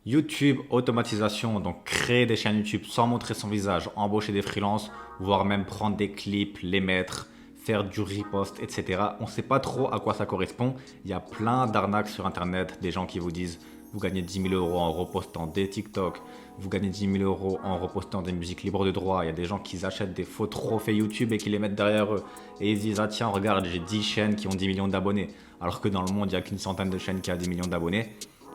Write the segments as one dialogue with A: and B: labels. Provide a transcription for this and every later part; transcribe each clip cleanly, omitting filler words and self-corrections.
A: YouTube, automatisation, donc créer des chaînes YouTube sans montrer son visage, embaucher des freelances, voire même prendre des clips, les mettre, faire du repost, etc. On ne sait pas trop à quoi ça correspond. Il y a plein d'arnaques sur Internet, des gens qui vous disent vous gagnez 10 000 euros en repostant des TikTok, vous gagnez 10 000 euros en repostant des musiques libres de droit. Il y a des gens qui achètent des faux trophées YouTube et qui les mettent derrière eux. Et ils se disent ah tiens regarde j'ai 10 chaînes qui ont 10 millions d'abonnés. Alors que dans le monde il n'y a qu'une centaine de chaînes qui a 10 millions d'abonnés.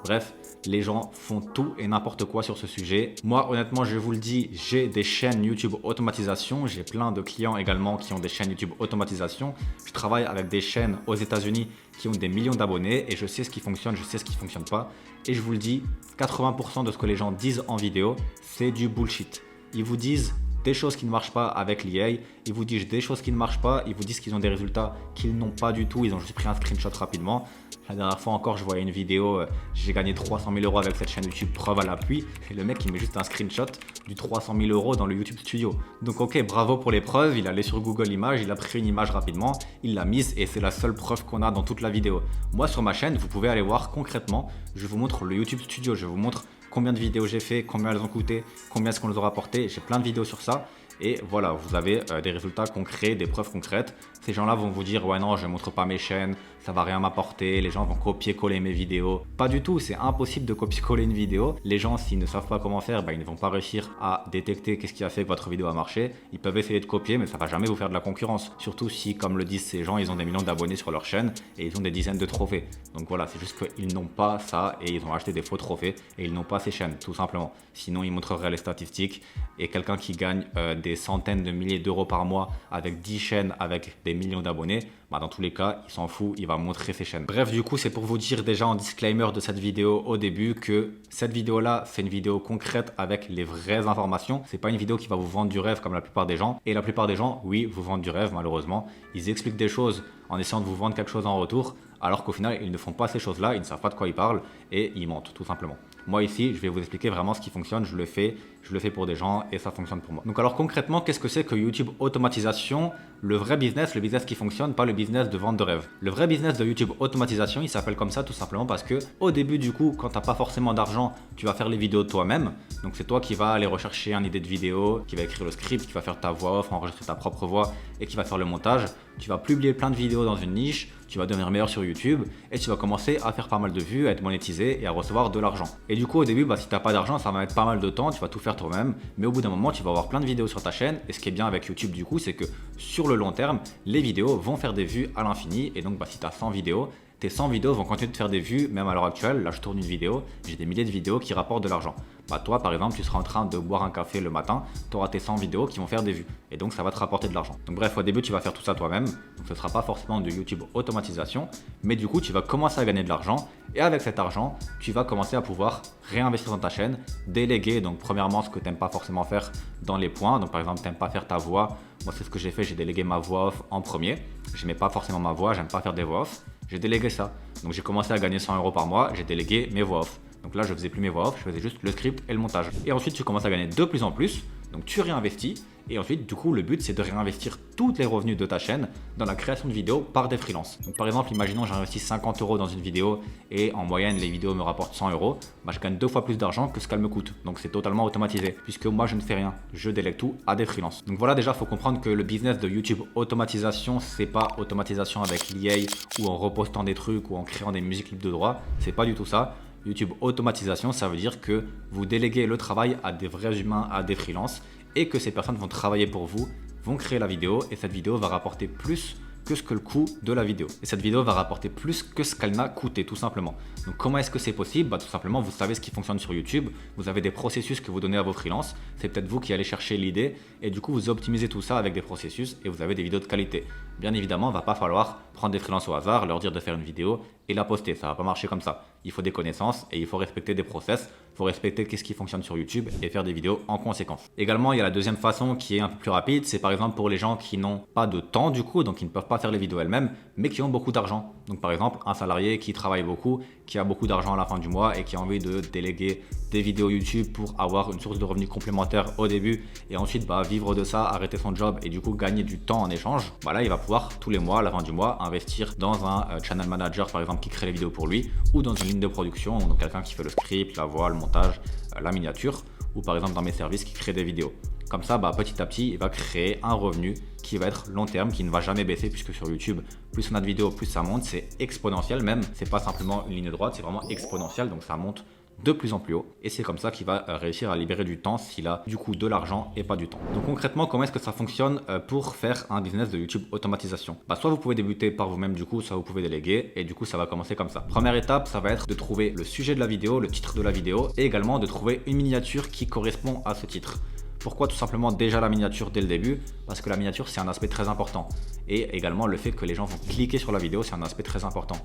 A: Bref, les gens font tout et n'importe quoi sur ce sujet. Moi, honnêtement, je vous le dis, j'ai des chaînes YouTube automatisation. J'ai plein de clients également qui ont des chaînes YouTube automatisation. Je travaille avec des chaînes aux États-Unis qui ont des millions d'abonnés et je sais ce qui fonctionne, je sais ce qui ne fonctionne pas. Et je vous le dis, 80% de ce que les gens disent en vidéo, c'est du bullshit. Ils vous disent des choses qui ne marchent pas avec l'IA, ils vous disent des choses qui ne marchent pas, ils vous disent qu'ils ont des résultats qu'ils n'ont pas du tout, ils ont juste pris un screenshot rapidement. La dernière fois encore, je voyais une vidéo, j'ai gagné 300 000 euros avec cette chaîne YouTube, preuve à l'appui. Et le mec, il met juste un screenshot du 300 000 euros dans le YouTube Studio. Donc ok, bravo pour les preuves, il est allé sur Google Images, il a pris une image rapidement, il l'a mise et c'est la seule preuve qu'on a dans toute la vidéo. Moi, sur ma chaîne, vous pouvez aller voir concrètement, je vous montre le YouTube Studio, je vous montre combien de vidéos j'ai fait, combien elles ont coûté, combien est-ce qu'on les aura rapporté. J'ai plein de vidéos sur ça. Et voilà, vous avez des résultats concrets, des preuves concrètes. Ces gens-là vont vous dire « Ouais non, je ne montre pas mes chaînes, ça va rien m'apporter, les gens vont copier-coller mes vidéos. » Pas du tout, c'est impossible de copier-coller une vidéo. Les gens, s'ils ne savent pas comment faire, ils ne vont pas réussir à détecter qu'est-ce qui a fait que votre vidéo a marché. Ils peuvent essayer de copier, mais ça ne va jamais vous faire de la concurrence. Surtout si, comme le disent ces gens, ils ont des millions d'abonnés sur leur chaîne et ils ont des dizaines de trophées. Donc voilà, c'est juste qu'ils n'ont pas ça et ils ont acheté des faux trophées et ils n'ont pas ces chaînes, tout simplement. Sinon, ils montreraient les statistiques et quelqu'un qui gagne des centaines de milliers d'euros par mois avec 10 chaînes avec des millions d'abonnés, dans tous les cas, il s'en fout, il va montrer ses chaînes. Bref, du coup, c'est pour vous dire déjà en disclaimer de cette vidéo au début que cette vidéo-là, c'est une vidéo concrète avec les vraies informations. C'est pas une vidéo qui va vous vendre du rêve comme la plupart des gens. Et la plupart des gens, oui, vous vendent du rêve malheureusement. Ils expliquent des choses en essayant de vous vendre quelque chose en retour, alors qu'au final, ils ne font pas ces choses-là, ils ne savent pas de quoi ils parlent et ils mentent tout simplement. Moi ici, je vais vous expliquer vraiment ce qui fonctionne, je le fais pour des gens et ça fonctionne pour moi. Donc alors concrètement, qu'est-ce que c'est que YouTube automatisation? Le vrai business, le business qui fonctionne, pas le business de vente de rêve. Le vrai business de YouTube automatisation, il s'appelle comme ça tout simplement parce que au début du coup, quand tu n'as pas forcément d'argent, tu vas faire les vidéos toi-même. Donc c'est toi qui vas aller rechercher une idée de vidéo, qui va écrire le script, qui va faire ta voix off, enregistrer ta propre voix et qui va faire le montage. Tu vas publier plein de vidéos dans une niche, tu vas devenir meilleur sur YouTube et tu vas commencer à faire pas mal de vues, à être monétisé et à recevoir de l'argent. Et du coup au début, si tu n'as pas d'argent, ça va mettre pas mal de temps, tu vas tout faire toi-même, mais au bout d'un moment, tu vas avoir plein de vidéos sur ta chaîne et ce qui est bien avec YouTube du coup, c'est que sur le long terme, les vidéos vont faire des vues à l'infini et donc si tu as 100 vidéos, tes 100 vidéos vont continuer de faire des vues, même à l'heure actuelle. Là, je tourne une vidéo, j'ai des milliers de vidéos qui rapportent de l'argent. Toi, par exemple, tu seras en train de boire un café le matin, tu auras tes 100 vidéos qui vont faire des vues. Et donc, ça va te rapporter de l'argent. Donc bref, au début, tu vas faire tout ça toi-même. Donc, ce ne sera pas forcément de YouTube automatisation. Mais du coup, tu vas commencer à gagner de l'argent. Et avec cet argent, tu vas commencer à pouvoir réinvestir dans ta chaîne, déléguer. Donc, premièrement, ce que tu n'aimes pas forcément faire dans les points. Donc, par exemple, tu n'aimes pas faire ta voix. Moi, c'est ce que j'ai fait. J'ai délégué ma voix off en premier. Je n'aimais pas forcément ma voix. J'aime pas faire des voix off. J'ai délégué ça. Donc, j'ai commencé à gagner 100 euros par mois. J'ai délégué mes voix off. Donc là, je faisais plus mes voix off, je faisais juste le script et le montage. Et ensuite, tu commences à gagner de plus en plus. Donc tu réinvestis. Et ensuite, du coup, le but, c'est de réinvestir tous les revenus de ta chaîne dans la création de vidéos par des freelances. Donc par exemple, imaginons j'investis 50 euros dans une vidéo et en moyenne, les vidéos me rapportent 100 euros. Je gagne 2 fois plus d'argent que ce qu'elles me coûtent. Donc c'est totalement automatisé puisque moi, je ne fais rien. Je délègue tout à des freelances. Donc voilà, déjà, il faut comprendre que le business de YouTube automatisation, c'est pas automatisation avec l'IA ou en repostant des trucs ou en créant des musiques libres de droit. C'est pas du tout ça. YouTube automatisation, ça veut dire que vous déléguez le travail à des vrais humains, à des freelances et que ces personnes vont travailler pour vous, vont créer la vidéo et cette vidéo va rapporter plus que ce que le coût de la vidéo. Et cette vidéo va rapporter plus que ce qu'elle m'a coûté tout simplement. Donc comment est-ce que c'est possible? Tout simplement, vous savez ce qui fonctionne sur YouTube, vous avez des processus que vous donnez à vos freelances, c'est peut-être vous qui allez chercher l'idée et du coup vous optimisez tout ça avec des processus et vous avez des vidéos de qualité. Bien évidemment, il ne va pas falloir prendre des freelances au hasard, leur dire de faire une vidéo et la poster, ça ne va pas marcher comme ça. Il faut des connaissances et il faut respecter des process, il faut respecter qu'est-ce qui fonctionne sur YouTube et faire des vidéos en conséquence. Également, il y a la deuxième façon qui est un peu plus rapide, c'est par exemple pour les gens qui n'ont pas de temps du coup, donc qui ne peuvent pas faire les vidéos elles-mêmes, mais qui ont beaucoup d'argent. Donc par exemple, un salarié qui travaille beaucoup, qui a beaucoup d'argent à la fin du mois et qui a envie de déléguer des vidéos YouTube pour avoir une source de revenus complémentaire au début et ensuite vivre de ça, arrêter son job et du coup gagner du temps en échange. Là, il va pouvoir tous les mois, à la fin du mois, investir dans un channel manager par exemple qui crée les vidéos pour lui ou dans une ligne de production, donc quelqu'un qui fait le script, la voix, le montage, la miniature, ou par exemple dans mes services qui crée des vidéos. Comme ça, petit à petit, il va créer un revenu qui va être long terme, qui ne va jamais baisser, puisque sur YouTube, plus on a de vidéos, plus ça monte, c'est exponentiel même. C'est pas simplement une ligne droite, c'est vraiment exponentiel, donc ça monte de plus en plus haut. Et c'est comme ça qu'il va réussir à libérer du temps s'il a du coup de l'argent et pas du temps. Donc concrètement, comment est-ce que ça fonctionne pour faire un business de YouTube automatisation? Soit vous pouvez débuter par vous-même du coup, soit vous pouvez déléguer, et du coup ça va commencer comme ça. Première étape, ça va être de trouver le sujet de la vidéo, le titre de la vidéo, et également de trouver une miniature qui correspond à ce titre. Pourquoi tout simplement déjà la miniature dès le début? Parce que la miniature c'est un aspect très important. Et également le fait que les gens vont cliquer sur la vidéo, c'est un aspect très important.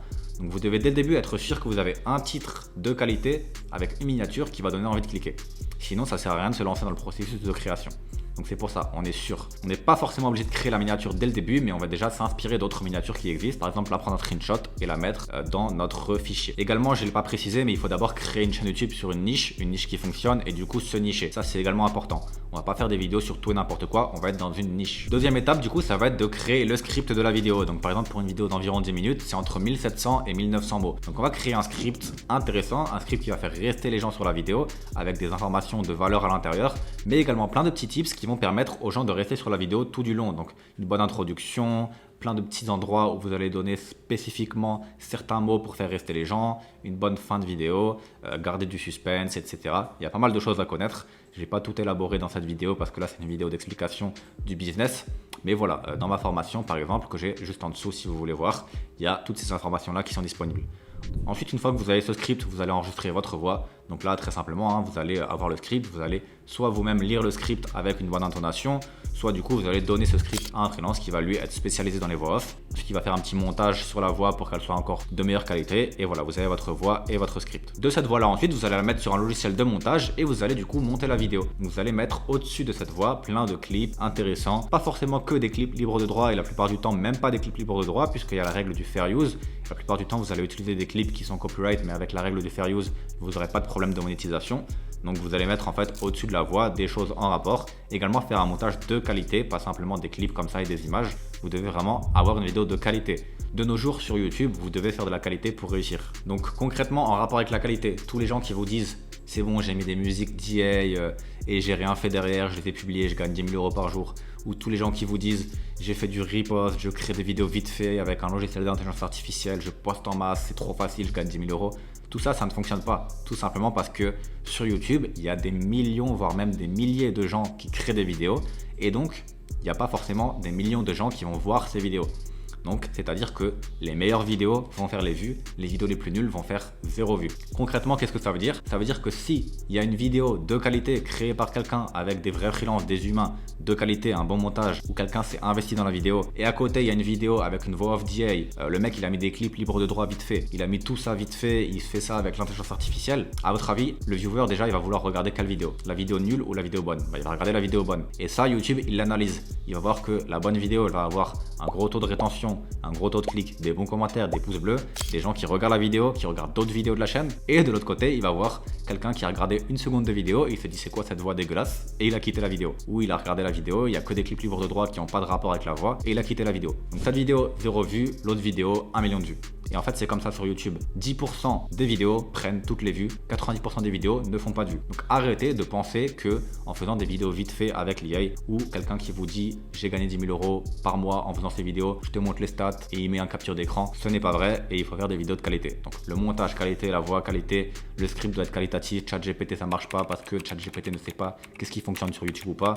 A: Donc vous devez dès le début être sûr que vous avez un titre de qualité avec une miniature qui va donner envie de cliquer. Sinon ça sert à rien de se lancer dans le processus de création. Donc c'est pour ça, on est sûr. On n'est pas forcément obligé de créer la miniature dès le début, mais on va déjà s'inspirer d'autres miniatures qui existent. Par exemple, la prendre un screenshot et la mettre dans notre fichier. Également, je ne l'ai pas précisé, mais il faut d'abord créer une chaîne YouTube sur une niche qui fonctionne et du coup se nicher. Ça, c'est également important. On va pas faire des vidéos sur tout et n'importe quoi, on va être dans une niche. Deuxième étape, du coup, ça va être de créer le script de la vidéo. Donc par exemple, pour une vidéo d'environ 10 minutes, c'est entre 1700 et 1900 mots. Donc on va créer un script intéressant, un script qui va faire rester les gens sur la vidéo avec des informations de valeur à l'intérieur, mais également plein de petits tips qui vont permettre aux gens de rester sur la vidéo tout du long. Donc une bonne introduction, plein de petits endroits où vous allez donner spécifiquement certains mots pour faire rester les gens, une bonne fin de vidéo, garder du suspense, etc. Il y a pas mal de choses à connaître. Je n'ai pas tout élaboré dans cette vidéo parce que là c'est une vidéo d'explication du business. Mais voilà, dans ma formation par exemple, que j'ai juste en dessous si vous voulez voir, il y a toutes ces informations là qui sont disponibles. Ensuite, une fois que vous avez ce script, vous allez enregistrer votre voix. Donc là, très simplement, vous allez avoir le script, vous allez soit vous-même lire le script avec une bonne intonation, soit du coup, vous allez donner ce script à un freelance qui va lui être spécialisé dans les voix off, qui va faire un petit montage sur la voix pour qu'elle soit encore de meilleure qualité. Et voilà, vous avez votre voix et votre script. De cette voix-là, ensuite, vous allez la mettre sur un logiciel de montage et vous allez du coup monter la vidéo. Vous allez mettre au-dessus de cette voix plein de clips intéressants, pas forcément que des clips libres de droit et la plupart du temps, même pas des clips libres de droit, puisqu'il y a la règle du fair use. La plupart du temps, vous allez utiliser des clips qui sont copyright, mais avec la règle du fair use, vous n'aurez pas de problème de monétisation. Donc vous allez mettre en fait au-dessus de la voix des choses en rapport. Également faire un montage de qualité, pas simplement des clips comme ça et des images. Vous devez vraiment avoir une vidéo de qualité. De nos jours sur YouTube, vous devez faire de la qualité pour réussir. Donc concrètement, en rapport avec la qualité, tous les gens qui vous disent c'est bon, j'ai mis des musiques d'IA et j'ai rien fait derrière, je les ai publiées, je gagne 10 000 euros par jour. Ou tous les gens qui vous disent j'ai fait du repost, je crée des vidéos vite fait avec un logiciel d'intelligence artificielle, je poste en masse, c'est trop facile, je gagne 10 000 euros. Tout ça, ça ne fonctionne pas. Tout simplement parce que sur YouTube, il y a des millions, voire même des milliers de gens qui créent des vidéos. Et donc, il n'y a pas forcément des millions de gens qui vont voir ces vidéos. Donc, c'est-à-dire que les meilleures vidéos vont faire les vues, les vidéos les plus nulles vont faire 0 vues. Concrètement, qu'est-ce que ça veut dire? Ça veut dire que si il y a une vidéo de qualité créée par quelqu'un avec des vrais freelances, des humains, de qualité, un bon montage, où quelqu'un s'est investi dans la vidéo, et à côté il y a une vidéo avec une voix off d'IA, le mec il a mis des clips libres de droit vite fait, il a mis tout ça vite fait, il fait ça avec l'intelligence artificielle, à votre avis, le viewer déjà il va vouloir regarder quelle vidéo? La vidéo nulle ou la vidéo bonne? Il va regarder la vidéo bonne. Et ça, YouTube il l'analyse. Il va voir que la bonne vidéo elle va avoir un gros taux de rétention, un gros taux de clics, des bons commentaires, des pouces bleus, des gens qui regardent la vidéo, qui regardent d'autres vidéos de la chaîne. Et de l'autre côté, il va voir quelqu'un qui a regardé une seconde de vidéo et il se dit c'est quoi cette voix dégueulasse, et il a quitté la vidéo. Ou il a regardé la vidéo, il n'y a que des clips libres de droit qui n'ont pas de rapport avec la voix et il a quitté la vidéo. Donc cette vidéo 0 vues, l'autre vidéo 1 million de vues. Et en fait c'est comme ça sur YouTube. 10% des vidéos prennent toutes les vues, 90% des vidéos ne font pas de vues. Donc arrêtez de penser que en faisant des vidéos vite fait avec l'IA ou quelqu'un qui vous dit j'ai gagné 10 000 euros par mois en faisant ces vidéos, je te montre les stats et il met un capture d'écran, ce n'est pas vrai et il faut faire des vidéos de qualité. Donc le montage qualité, la voix qualité, le script doit être qualitatif. ChatGPT ça marche pas parce que ChatGPT ne sait pas qu'est-ce qui fonctionne sur YouTube ou pas.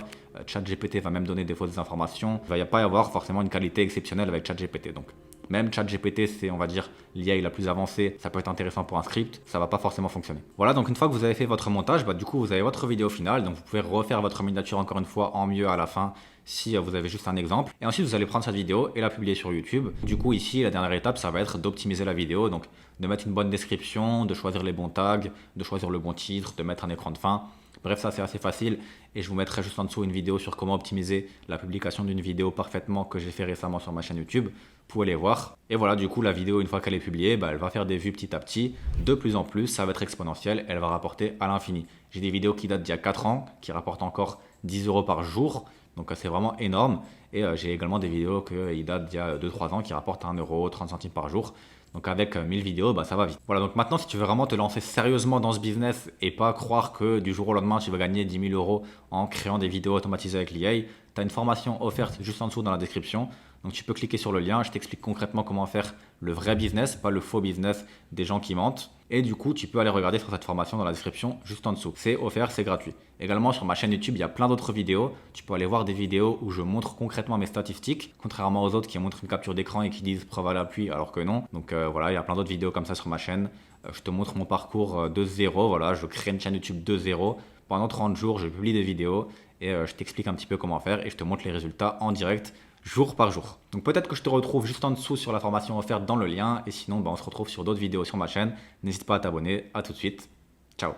A: ChatGPT va même donner des fausses informations. Il va pas y avoir forcément une qualité exceptionnelle avec ChatGPT. Donc même ChatGPT, c'est on va dire l'IA la plus avancée, ça peut être intéressant pour un script, ça va pas forcément fonctionner. Voilà, donc une fois que vous avez fait votre montage, du coup vous avez votre vidéo finale, donc vous pouvez refaire votre miniature encore une fois en mieux à la fin si vous avez juste un exemple. Et ensuite vous allez prendre cette vidéo et la publier sur YouTube. Du coup ici la dernière étape ça va être d'optimiser la vidéo, donc de mettre une bonne description, de choisir les bons tags, de choisir le bon titre, de mettre un écran de fin. Bref, ça c'est assez facile et je vous mettrai juste en dessous une vidéo sur comment optimiser la publication d'une vidéo parfaitement que j'ai fait récemment sur ma chaîne YouTube. Vous pouvez les voir. Et voilà, du coup, la vidéo, une fois qu'elle est publiée, elle va faire des vues petit à petit. De plus en plus, ça va être exponentiel. Elle va rapporter à l'infini. J'ai des vidéos qui datent d'il y a 4 ans, qui rapportent encore 10 euros par jour. Donc c'est vraiment énorme. Et j'ai également des vidéos qui datent d'il y a 2-3 ans, qui rapportent 1 euro, 30 centimes par jour. Donc avec 1000 vidéos, bah, ça va vite. Voilà, donc maintenant, si tu veux vraiment te lancer sérieusement dans ce business et pas croire que du jour au lendemain, tu vas gagner 10 000 euros en créant des vidéos automatisées avec l'IA, tu as une formation offerte juste en dessous dans la description. Donc tu peux cliquer sur le lien, je t'explique concrètement comment faire le vrai business, pas le faux business des gens qui mentent. Et du coup, tu peux aller regarder sur cette formation dans la description juste en dessous. C'est offert, c'est gratuit. Également, sur ma chaîne YouTube, il y a plein d'autres vidéos. Tu peux aller voir des vidéos où je montre concrètement mes statistiques, contrairement aux autres qui montrent une capture d'écran et qui disent preuve à l'appui, alors que non. Donc voilà, il y a plein d'autres vidéos comme ça sur ma chaîne. Je te montre mon parcours de zéro. Voilà, je crée une chaîne YouTube de zéro. Pendant 30 jours, je publie des vidéos et je t'explique un petit peu comment faire et je te montre les résultats en direct jour par jour. Donc peut-être que je te retrouve juste en dessous sur la formation offerte dans le lien et sinon on se retrouve sur d'autres vidéos sur ma chaîne. N'hésite pas à t'abonner. À tout de suite. Ciao.